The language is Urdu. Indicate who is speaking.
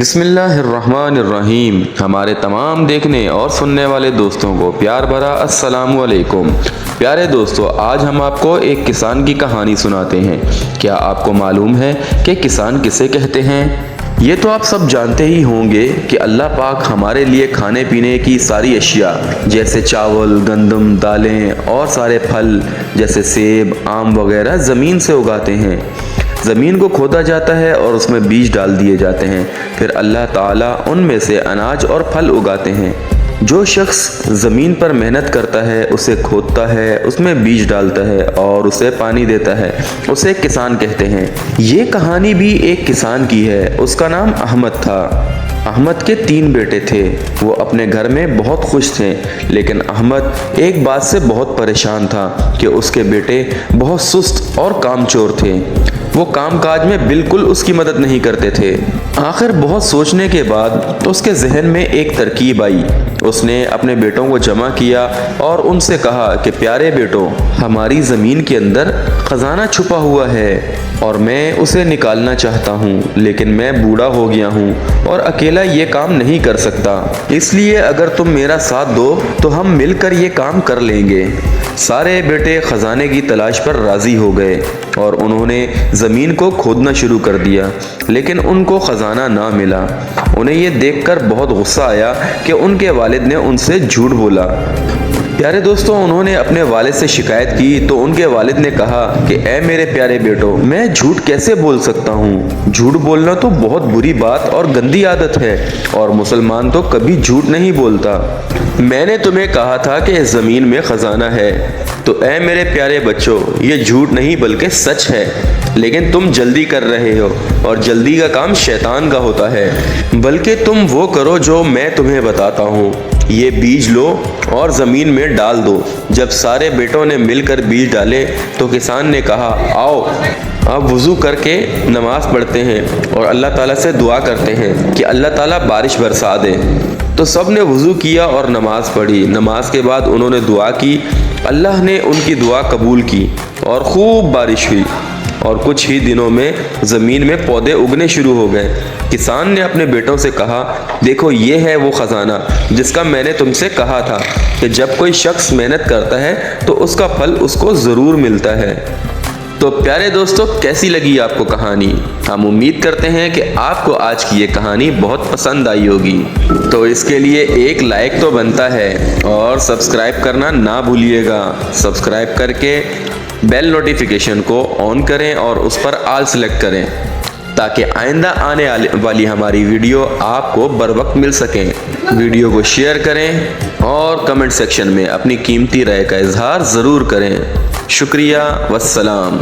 Speaker 1: بسم اللہ الرحمن الرحیم۔ ہمارے تمام دیکھنے اور سننے والے دوستوں کو پیار بھرا السلام علیکم۔ پیارے دوستو، آج ہم آپ کو ایک کسان کی کہانی سناتے ہیں۔ کیا آپ کو معلوم ہے کہ کسان کسے کہتے ہیں؟ یہ تو آپ سب جانتے ہی ہوں گے کہ اللہ پاک ہمارے لیے کھانے پینے کی ساری اشیاء جیسے چاول، گندم، دالیں اور سارے پھل جیسے سیب، آم وغیرہ زمین سے اگاتے ہیں۔ زمین کو کھودا جاتا ہے اور اس میں بیج ڈال دیے جاتے ہیں، پھر اللہ تعالیٰ ان میں سے اناج اور پھل اگاتے ہیں۔ جو شخص زمین پر محنت کرتا ہے، اسے کھودتا ہے، اس میں بیج ڈالتا ہے اور اسے پانی دیتا ہے، اسے کسان کہتے ہیں۔ یہ کہانی بھی ایک کسان کی ہے۔ اس کا نام احمد تھا۔ احمد کے 3 بیٹے تھے۔ وہ اپنے گھر میں بہت خوش تھے، لیکن احمد ایک بات سے بہت پریشان تھا کہ اس کے بیٹے بہت سست اور کام چور تھے۔ وہ کام کاج میں بالکل اس کی مدد نہیں کرتے تھے۔ آخر بہت سوچنے کے بعد اس کے ذہن میں ایک ترکیب آئی۔ اس نے اپنے بیٹوں کو جمع کیا اور ان سے کہا کہ پیارے بیٹوں، ہماری زمین کے اندر خزانہ چھپا ہوا ہے اور میں اسے نکالنا چاہتا ہوں، لیکن میں بوڑھا ہو گیا ہوں اور اکیلا یہ کام نہیں کر سکتا۔ اس لیے اگر تم میرا ساتھ دو تو ہم مل کر یہ کام کر لیں گے۔ سارے بیٹے خزانے کی تلاش پر راضی ہو گئے اور انہوں نے زمین کو کھودنا شروع کر دیا، لیکن ان کو خزانہ نہ ملا۔ انہیں یہ دیکھ کر بہت غصہ آیا کہ ان کے والد نے ان سے جھوٹ بولا۔ پیارے دوستوں، انہوں نے اپنے والد سے شکایت کی تو ان کے والد نے کہا کہ اے میرے پیارے بیٹو، میں جھوٹ کیسے بول سکتا ہوں؟ جھوٹ بولنا تو بہت بری بات اور گندی عادت ہے، اور مسلمان تو کبھی جھوٹ نہیں بولتا۔ میں نے تمہیں کہا تھا کہ اس زمین میں خزانہ ہے، تو اے میرے پیارے بچوں، یہ جھوٹ نہیں بلکہ سچ ہے، لیکن تم جلدی کر رہے ہو اور جلدی کا کام شیطان کا ہوتا ہے۔ بلکہ تم وہ کرو جو میں تمہیں بتاتا ہوں۔ یہ بیج لو اور زمین میں ڈال دو۔ جب سارے بیٹوں نے مل کر بیج ڈالے تو کسان نے کہا، آؤ اب وضو کر کے نماز پڑھتے ہیں اور اللہ تعالیٰ سے دعا کرتے ہیں کہ اللہ تعالیٰ بارش برسا دے۔ تو سب نے وضو کیا اور نماز پڑھی۔ نماز کے بعد انہوں نے دعا کی۔ اللہ نے ان کی دعا قبول کی اور خوب بارش ہوئی، اور کچھ ہی دنوں میں زمین میں پودے اگنے شروع ہو گئے۔ کسان نے اپنے بیٹوں سے کہا، دیکھو یہ ہے وہ خزانہ جس کا میں نے تم سے کہا تھا کہ جب کوئی شخص محنت کرتا ہے تو اس کا پھل اس کو ضرور ملتا ہے۔ تو پیارے دوستو، کیسی لگی آپ کو کہانی؟ ہم امید کرتے ہیں کہ آپ کو آج کی یہ کہانی بہت پسند آئی ہوگی۔ تو اس کے لیے ایک لائک تو بنتا ہے اور سبسکرائب کرنا نہ بھولیے گا۔ سبسکرائب کر کے بیل نوٹیفیکیشن کو آن کریں اور اس پر آل سلیکٹ کریں تاکہ آئندہ آنے والی ہماری ویڈیو آپ کو بر وقت مل سکیں۔ ویڈیو کو شیئر کریں اور کمنٹ سیکشن میں اپنی قیمتی رائے کا اظہار ضرور کریں۔ شکریہ، والسلام۔